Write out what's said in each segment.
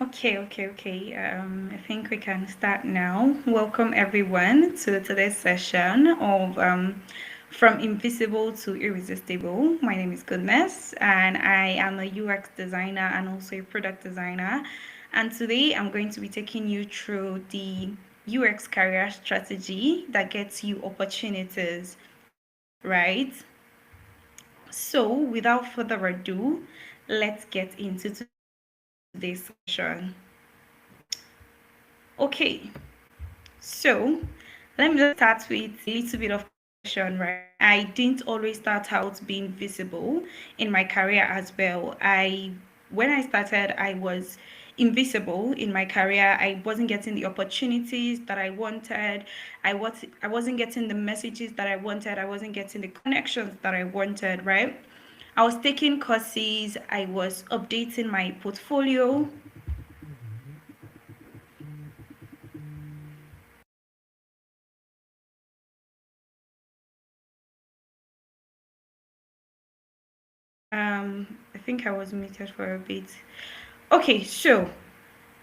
Okay. I think we can start now. Welcome everyone to today's session of From Invisible to Irresistible. My name is Goodness, and I am a UX designer and also a product designer. And today I'm going to be taking you through the UX career strategy that gets you opportunities, right? So, without further ado, let's get into today's session. Okay, so let's start with a little bit of correction, right? I didn't always start out being visible in my career as well. When I started, I was invisible in my career. I wasn't getting the opportunities that I wanted. I wasn't getting the messages that I wanted. I wasn't getting the connections that I wanted, right? I was taking courses, I was updating my portfolio. I think I was muted for a bit. Okay, so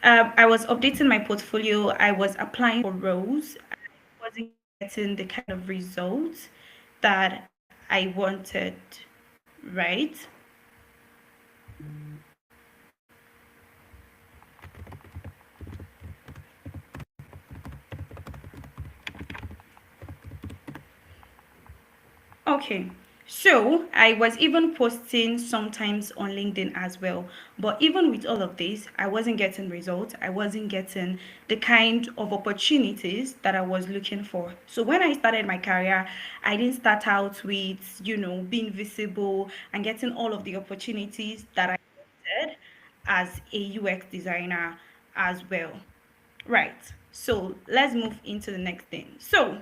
I was updating my portfolio. I was applying for roles. I wasn't getting the kind of results that I wanted, right? Okay, so I was even posting sometimes on LinkedIn as well. But even with all of this, I wasn't getting results. I wasn't getting the kind of opportunities that I was looking for. So when I started my career, I didn't start out with, being visible and getting all of the opportunities that I wanted as a UX designer as well. Right. So let's move into the next thing. So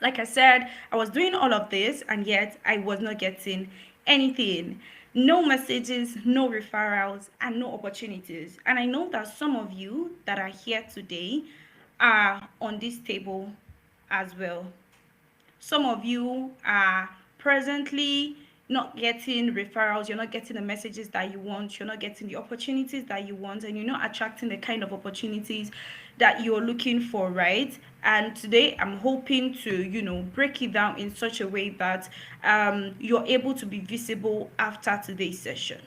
like I said, I was doing all of this and yet I was not getting anything. No messages, no referrals, and no opportunities. And I know that some of you that are here today are on this table as well. Some of you are presently not getting referrals, you're not getting the messages that you want, you're not getting the opportunities that you want, and you're not attracting the kind of opportunities that you're looking for, right? And today I'm hoping to, break it down in such a way that you're able to be visible after today's session.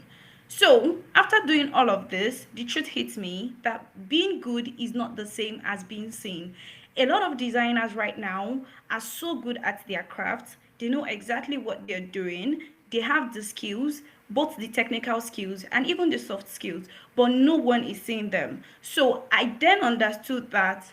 So, after doing all of this, the truth hits me that being good is not the same as being seen. A lot of designers right now are so good at their craft, they know exactly what they're doing, they have the skills, both the technical skills and even the soft skills, but no one is seeing them. So, I then understood that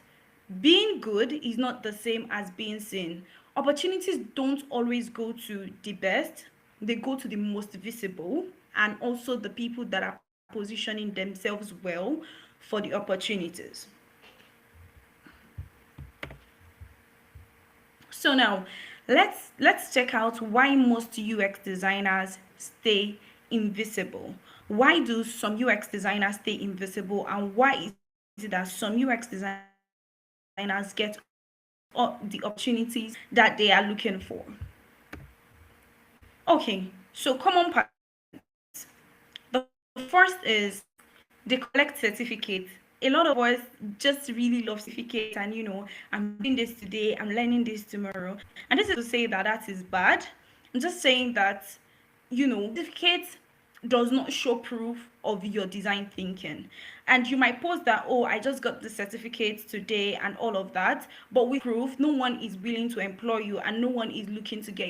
being good is not the same as being seen. Opportunities don't always go to the best, they go to the most visible and also the people that are positioning themselves well for the opportunities. So now let's check out why most UX designers stay invisible. Why do some UX designers stay invisible and why is it that some UX designers get all the opportunities that they are looking for? Okay, so common patterns. The first is they collect certificates. A lot of us just really love certificates and I'm doing this today, I'm learning this tomorrow. And this is to say that that is bad. I'm just saying that certificates does not show proof of your design thinking. And you might post that, oh, I just got the certificate today and all of that, but with proof, no one is willing to employ you and no one is looking to get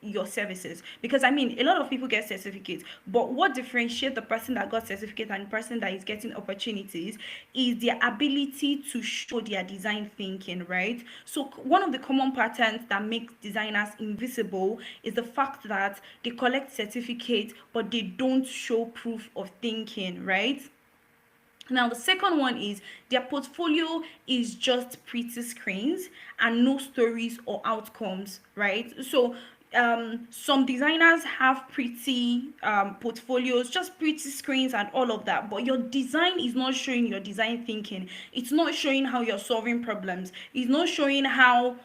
your services. Because I mean, a lot of people get certificates, but what differentiates the person that got certificate and the person that is getting opportunities is their ability to show their design thinking, right? So one of the common patterns that makes designers invisible is the fact that they collect certificates but they don't show proof of thinking, right? Now, the second one is their portfolio is just pretty screens and no stories or outcomes, right? So, some designers have pretty portfolios, just pretty screens and all of that, but your design is not showing your design thinking. It's not showing how you're solving problems. It's not showing how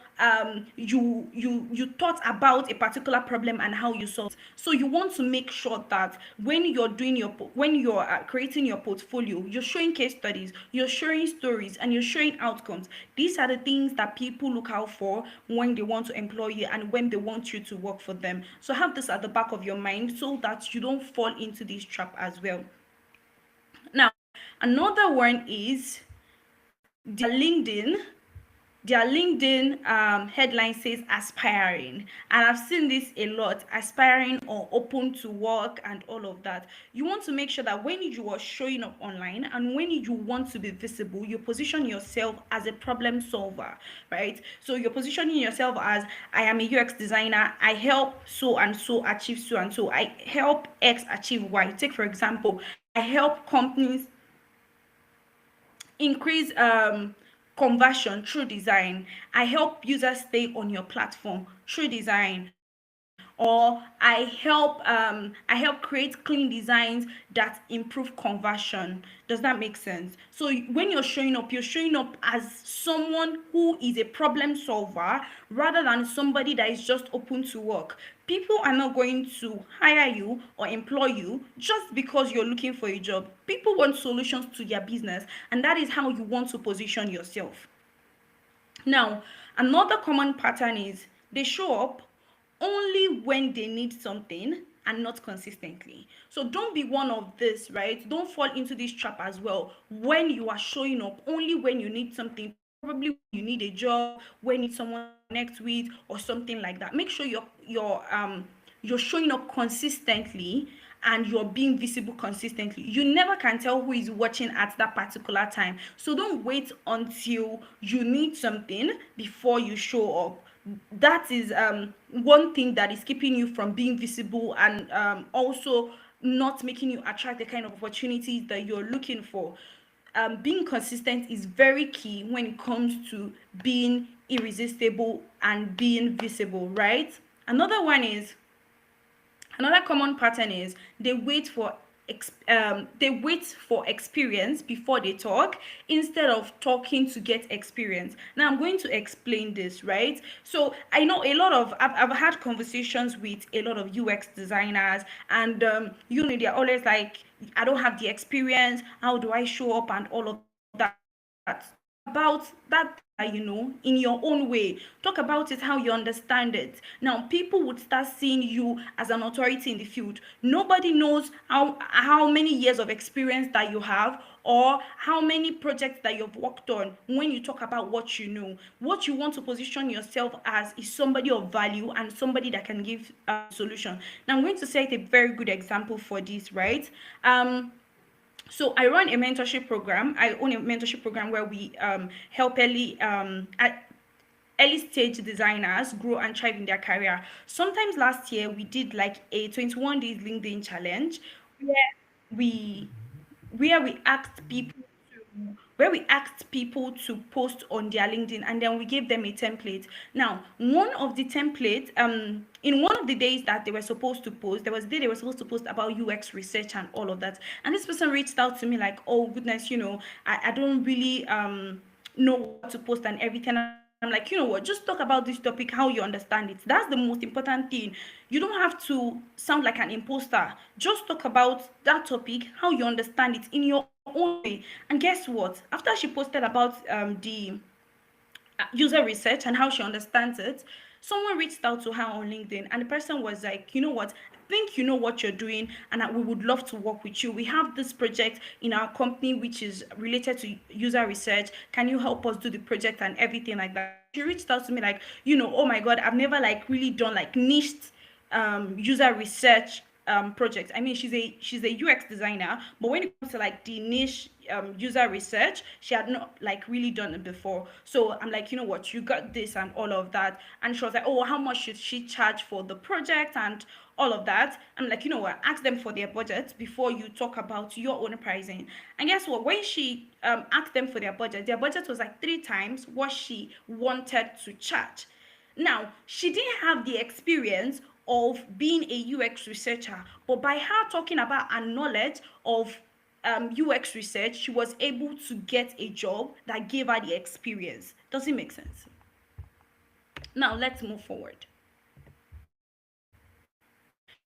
you thought about a particular problem and how you solve. So you want to make sure that when you're doing when you're creating your portfolio, you're showing case studies, you're showing stories, and you're showing outcomes. These are the things that people look out for when they want to employ you and when they want you to work for them. So have this at the back of your mind so that you don't fall into this trap as well. Now, another one is their LinkedIn headline says aspiring, and I've seen this a lot: aspiring or open to work and all of that. You want to make sure that when you are showing up online and when you want to be visible, you position yourself as a problem solver, right? So you're positioning yourself as, I am a UX designer, I help so and so achieve so and so, I help X achieve Y. Take for example, I help companies increase conversion through design. I help users stay on your platform through design. Or I help create clean designs that improve conversion. Does that make sense? So when you're showing up as someone who is a problem solver rather than somebody that is just open to work. People are not going to hire you or employ you just because you're looking for a job. People want solutions to their business, and that is how you want to position yourself. Now, another common pattern is they show up only when they need something and not consistently. So don't be one of this, right? Don't fall into this trap as well. When you are showing up only when you need something, probably when you need a job, when you need someone to connect with or something like that. Make sure you're showing up consistently and you're being visible consistently. You never can tell who is watching at that particular time. So don't wait until you need something before you show up. That is one thing that is keeping you from being visible, and also not making you attract the kind of opportunities that you're looking for. Being consistent is very key when it comes to being irresistible and being visible, right? Another one is Another common pattern is they wait for experience before they talk instead of talking to get experience. Now I'm going to explain this, right? So I know I've had conversations with a lot of UX designers, and they're always like, I don't have the experience, how do I show up and all of that. Talk about that thing that in your own way. Talk about it how you understand it. Now people would start seeing you as an authority in the field. Nobody knows how many years of experience that you have, or how many projects that you've worked on. When you talk about what you know, what you want to position yourself as is somebody of value and somebody that can give solution. Now I'm going to set a very good example for this, right? So I run a mentorship program. I own a mentorship program where we help early stage designers grow and thrive in their career. Sometimes last year we did like a 21 days LinkedIn challenge where we where we asked people where we asked people to post on their LinkedIn, and then we gave them a template. Now, one of the templates, in one of the days that they were supposed to post, there was a day they were supposed to post about UX research and all of that. And this person reached out to me like, oh goodness, I don't really know what to post and everything. I'm like, what, just talk about this topic, how you understand it. That's the most important thing. You don't have to sound like an imposter. Just talk about that topic, how you understand it in your own way. And guess what? After she posted about the user research and how she understands it, someone reached out to her on LinkedIn, and the person was like, you know what? I think you know what you're doing, and we would love to work with you. We have this project in our company which is related to user research. Can you help us do the project and everything like that? And she reached out to me like, oh my God, I've never like really done like niched user research project. I mean, she's a UX designer, but when it comes to like the niche user research, she had not like really done it before. So I'm like, you know what, you got this and all of that. And she was like, oh, how much should she charge for the project and all of that? I'm like, you know what, ask them for their budget before you talk about your own pricing. And guess what, when she asked them for their budget was like 3 times what she wanted to charge. Now, she didn't have the experience of being a UX researcher, but by her talking about her knowledge of UX research, she was able to get a job that gave her the experience. Does it make sense? Now let's move forward.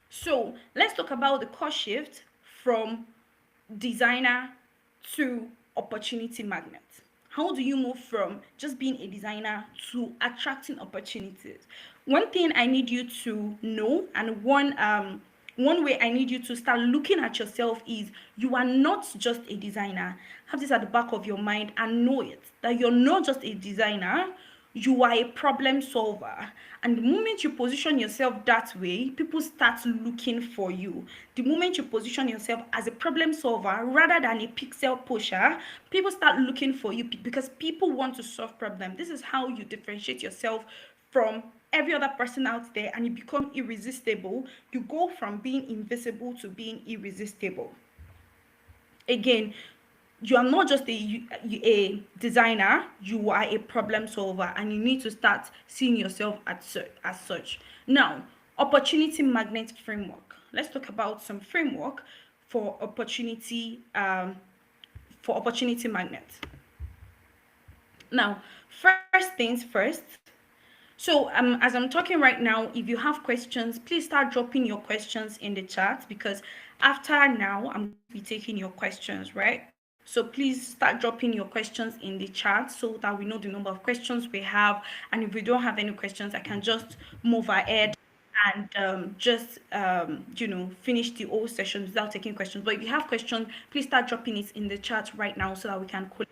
So let's talk about the course shift from designer to opportunity magnet. How do you move from just being a designer to attracting opportunities? One thing I need you to know, and one way I need you to start looking at yourself is you are not just a designer. Have this at the back of your mind and know it, that you're not just a designer, you are a problem solver. And the moment you position yourself that way, people start looking for you. The moment you position yourself as a problem solver rather than a pixel pusher, people start looking for you because people want to solve problems. This is how you differentiate yourself from every other person out there, and you become irresistible. You go from being invisible to being irresistible. Again, you are not just a designer, you are a problem solver, and you need to start seeing yourself as such. Now, opportunity magnet framework. Let's talk about some framework for opportunity magnets. Now, first things first. So as I'm talking right now, if you have questions, please start dropping your questions in the chat, because after now, I'm going to be taking your questions, right? So please start dropping your questions in the chat so that we know the number of questions we have. And if we don't have any questions, I can just move ahead and finish the whole session without taking questions. But if you have questions, please start dropping it in the chat right now so that we can collect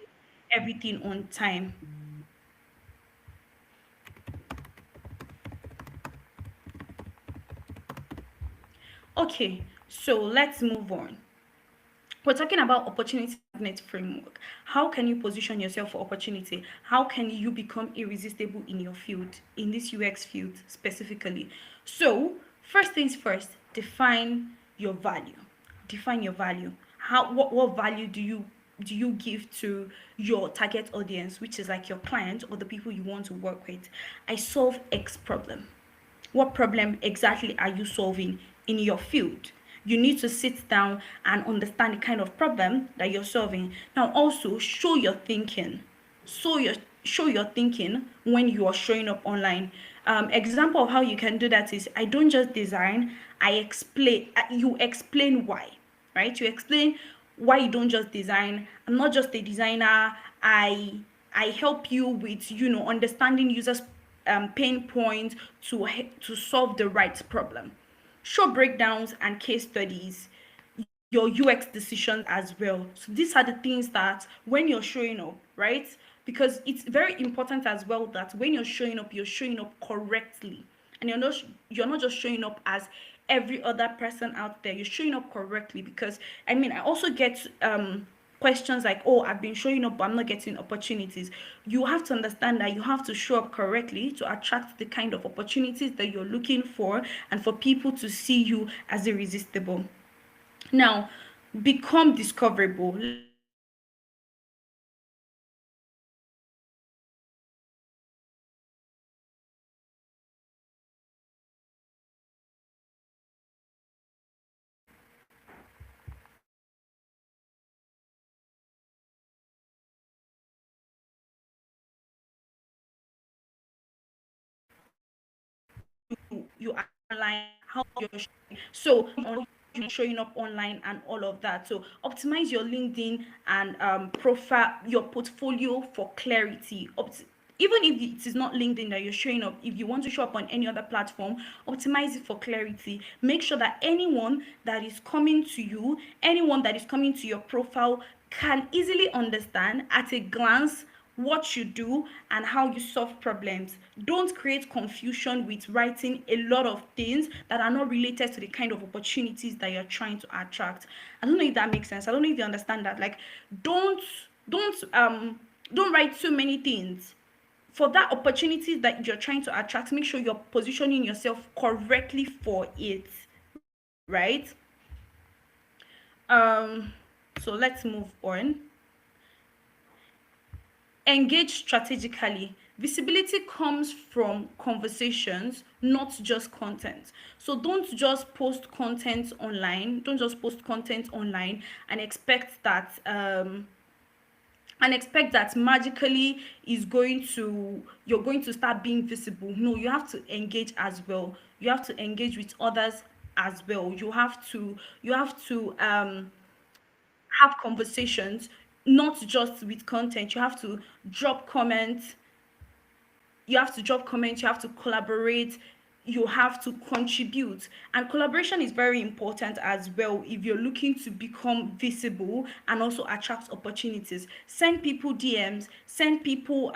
everything on time. Okay, so let's move on. We're talking about opportunity magnet framework. How can you position yourself for opportunity? How can you become irresistible in your field, in this UX field specifically? So, first things first, define your value. Define your value. What value do you give to your target audience, which is like your client or the people you want to work with? I solve X problem. What problem exactly are you solving in your field? You need to sit down and understand the kind of problem that you're solving. Now, also show your thinking. Show your thinking when you are showing up online. Example of how you can do that is, I don't just design, I explain. You explain why, right? You explain why you don't just design. I'm not just a designer. I help you with understanding users pain points to solve the right problem. Show breakdowns and case studies, your UX decisions as well. So these are the things that when you're showing up, right? Because it's very important as well that when you're showing up correctly, and you're not just showing up as every other person out there. You're showing up correctly, because I also get questions like, oh, I've been showing up but I'm not getting opportunities. You have to understand that you have to show up correctly to attract the kind of opportunities that you're looking for, and for people to see you as irresistible. Now, become discoverable. You are online, how you're showing. So you're showing up online and all of that. So optimize your LinkedIn and profile, your portfolio for clarity. Even if it is not LinkedIn that you're showing up, if you want to show up on any other platform, optimize it for clarity. Make sure that anyone that is coming to you, anyone that is coming to your profile, can easily understand at a glance what you do and how you solve problems. Don't create confusion with writing a lot of things that are not related to the kind of opportunities that you're trying to attract. I don't know if that makes sense. I don't know if you understand that. Like, don't don't um don't write too many things. For that opportunity that you're trying to attract, make sure you're positioning yourself correctly for it, right? um so let's move on. Engage strategically. Visibility comes from conversations, not just content. So don't just post content online. Don't just post content online and expect that and expect that magically is going to you're going to start being visible. No, you have to engage as well. You have to engage with others as well. You have to have conversations, not just with content. You have to drop comments, you have to collaborate, you have to contribute. And collaboration is very important as well if you're looking to become visible and also attract opportunities. Send people DMs, send people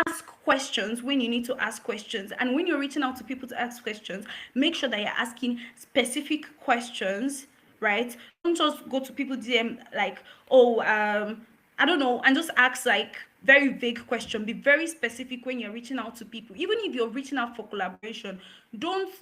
ask questions when you need to ask questions. And when you're reaching out to people to ask questions, make sure that you're asking specific questions, right? Don't just go to people DM like, oh, I don't know, and just ask like very vague question. Be very specific when you're reaching out to people. Even if you're reaching out for collaboration, don't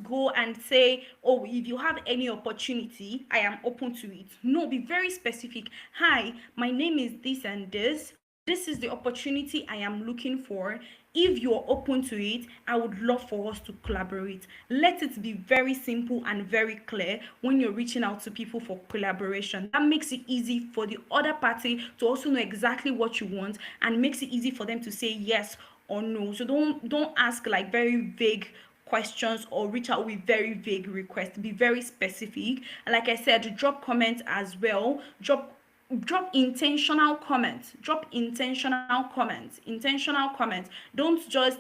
go and say, oh, if you have any opportunity, I am open to it. No, be very specific. Hi, my name is this and this is the opportunity I am looking for. If you're open to it, I would love for us to collaborate. Let it be very simple and very clear when you're reaching out to people for collaboration. That makes it easy for the other party to also know exactly what you want, and makes it easy for them to say yes or no. So don't ask like very vague questions or reach out with very vague requests. Be very specific. Like I said, drop comments as well. Drop intentional comments. Don't just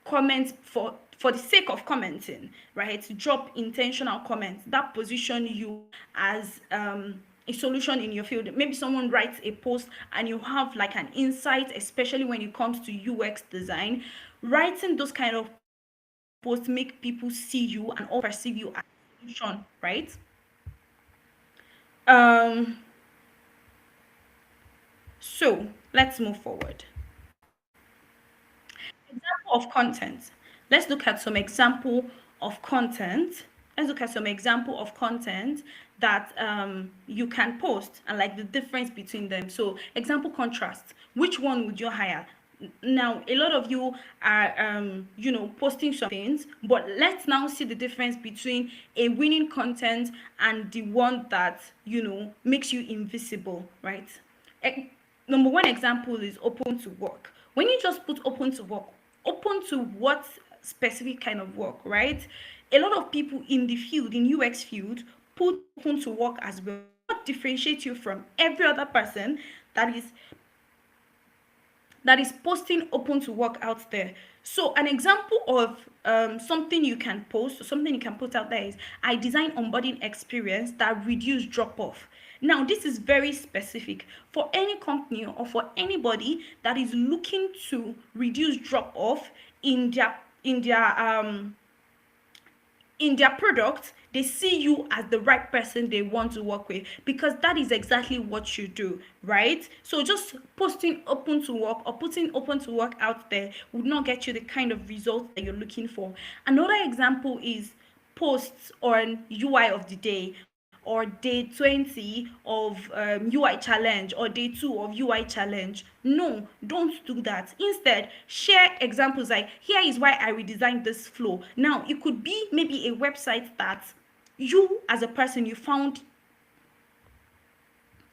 comment for the sake of commenting, right? Drop intentional comments that position you as a solution in your field. Maybe someone writes a post and you have like an insight, especially when it comes to UX design. Writing those kind of posts make people see you and also perceive you as a solution, right? um so let's move forward. Example of content. Let's look at some example of content. Let's look at some example of content that you can post, and like the difference between them. So example, contrast. Which one would you hire? Now a lot of you are posting some things, but let's now see the difference between a winning content and the one that makes you invisible, right? E- Number one example is open to work. When you just put open to work, open to what specific kind of work, right? A lot of people in the field, in UX field, put open to work as well. What differentiates you from every other person that is posting open to work out there? So an example of something you can post, or something you can put out there is, I design onboarding experience that reduce drop off. Now this is very specific for any company or for anybody that is looking to reduce drop off in their product. They see you as the right person they want to work with, because that is exactly what you do, right? So just posting open to work or putting open to work out there would not get you the kind of results that you're looking for. Another example is posts on UI of the day, or day 20 of UI challenge, or day 2 of UI challenge. No, don't do that. Instead, share examples like, here is why I redesigned this flow. Now it could be maybe a website that you as a person you found.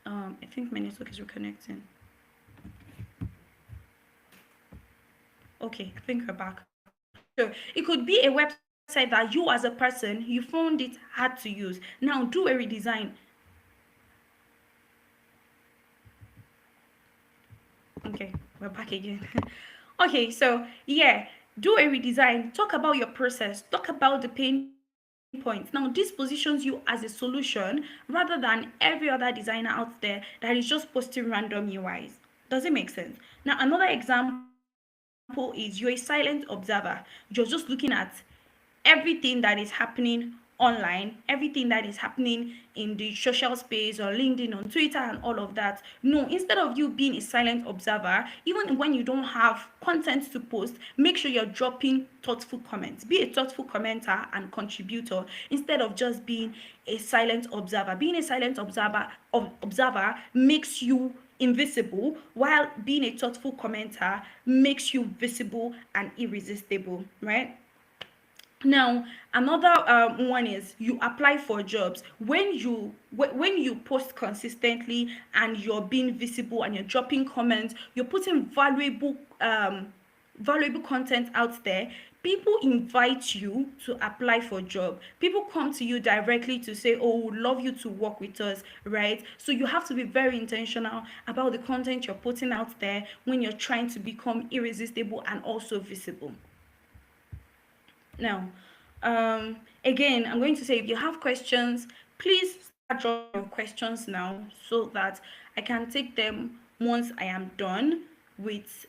I think my network is reconnecting. Okay, I think we're back. So it could be a website that you as a person you found it hard to use. Now do a redesign. Okay, we're back again. Okay, so yeah, do a redesign. Talk about your process. Talk about the pain points. Now this positions you as a solution rather than every other designer out there that is just posting random UIs. Does it make sense? Now another example is, you're a silent observer. You're just looking at everything that is happening online, everything that is happening in the social space or LinkedIn, on Twitter, and all of that. No, instead of you being a silent observer, even when you don't have content to post, make sure you're dropping thoughtful comments. Be a thoughtful commenter and contributor instead of just being a silent observer. Being a silent observer makes you invisible, while being a thoughtful commenter makes you visible and irresistible, right? Now, another one is you apply for jobs. When you post consistently and you're being visible and you're dropping comments, you're putting valuable content out there. People invite you to apply for job. People come to you directly to say, "Oh, we'd love you to work with us," right? So you have to be very intentional about the content you're putting out there when you're trying to become irresistible and also visible. Now, again, I'm going to say if you have questions, please start dropping your questions now so that I can take them once I am done with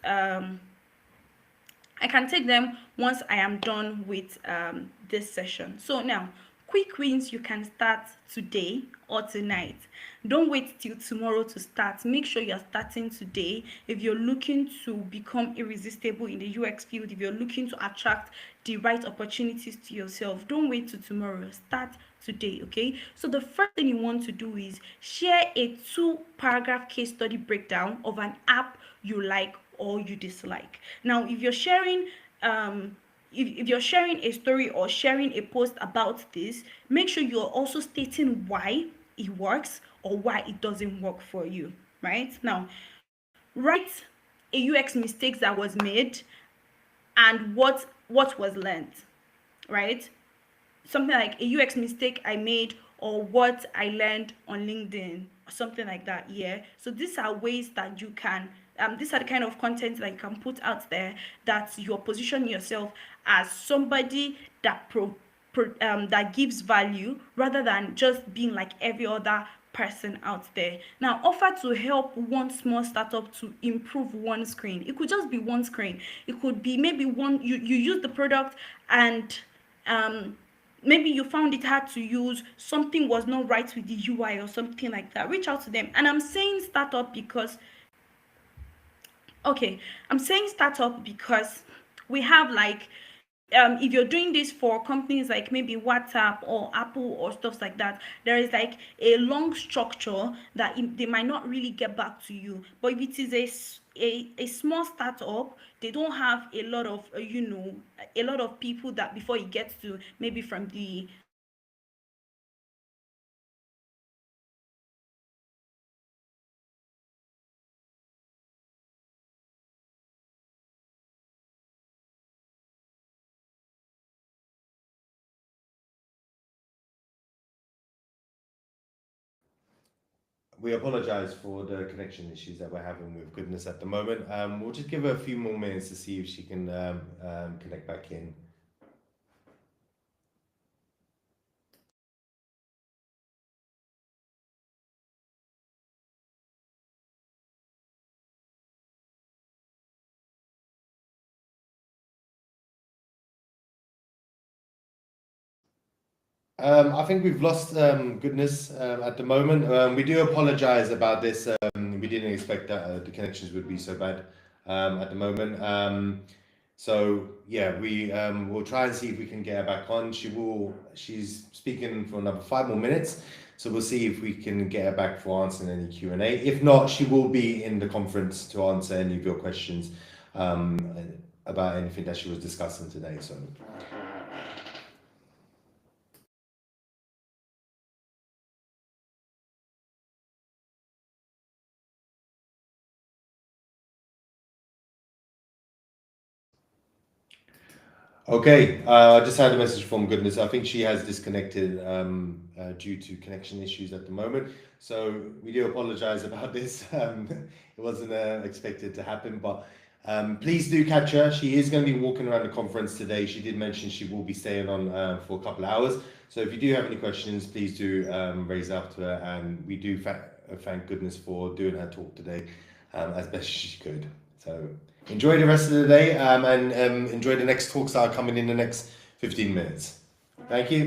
I can take them once I am done with this session. So now, quick wins you can start today or tonight. Don't wait till tomorrow to start. Make sure you're starting today. If you're looking to become irresistible in the UX field, if you're looking to attract the right opportunities to yourself, don't wait till tomorrow. Start today, okay? So the first thing you want to do is share a 2 paragraph case study breakdown of an app you like or you dislike. Now, if you're sharing if you're sharing a story or sharing a post about this, make sure you're also stating why it works or why it doesn't work for you, right? Now, write a UX mistake that was made and what was learned, right? Something like a UX mistake I made or what I learned on LinkedIn or something like that. Yeah. So these are ways that you can these are the kind of content that you can put out there that you're positioning yourself as somebody that that gives value rather than just being like every other person out there. Now, offer to help one small startup to improve one screen. It could just be one screen. It could be maybe one you use the product and um maybe you found it hard to use, something was not right with the UI or something like that. Reach out to them. And I'm saying startup because okay, I'm saying startup because we have like if you're doing this for companies like maybe WhatsApp or Apple or stuff like that, there is like a long structure that they might not really get back to you. But if it is a small startup, they don't have a lot of a lot of people that before it gets to maybe from the We apologize for the connection issues that we're having with Goodness at the moment. We'll just give her a few more minutes to see if she can connect back in. I think we've lost Goodness at the moment. We do apologize about this. We didn't expect that the connections would be so bad at the moment. So yeah, we will try and see if we can get her back on. She's speaking for another 5 more minutes, so we'll see if we can get her back for answering any Q&A. If not, she will be in the conference to answer any of your questions um, about anything that she was discussing today. So. Okay, I just had a message from Goodness. I think she has disconnected due to connection issues at the moment. So we do apologize about this. It wasn't expected to happen, but please do catch her. She is going to be walking around the conference today. She did mention she will be staying on for a couple of hours. So if you do have any questions, please do raise up to her. And we do thank Goodness for doing her talk today as best she could. So enjoy the rest of the day and enjoy the next talks that are coming in the next 15 minutes. Thank you.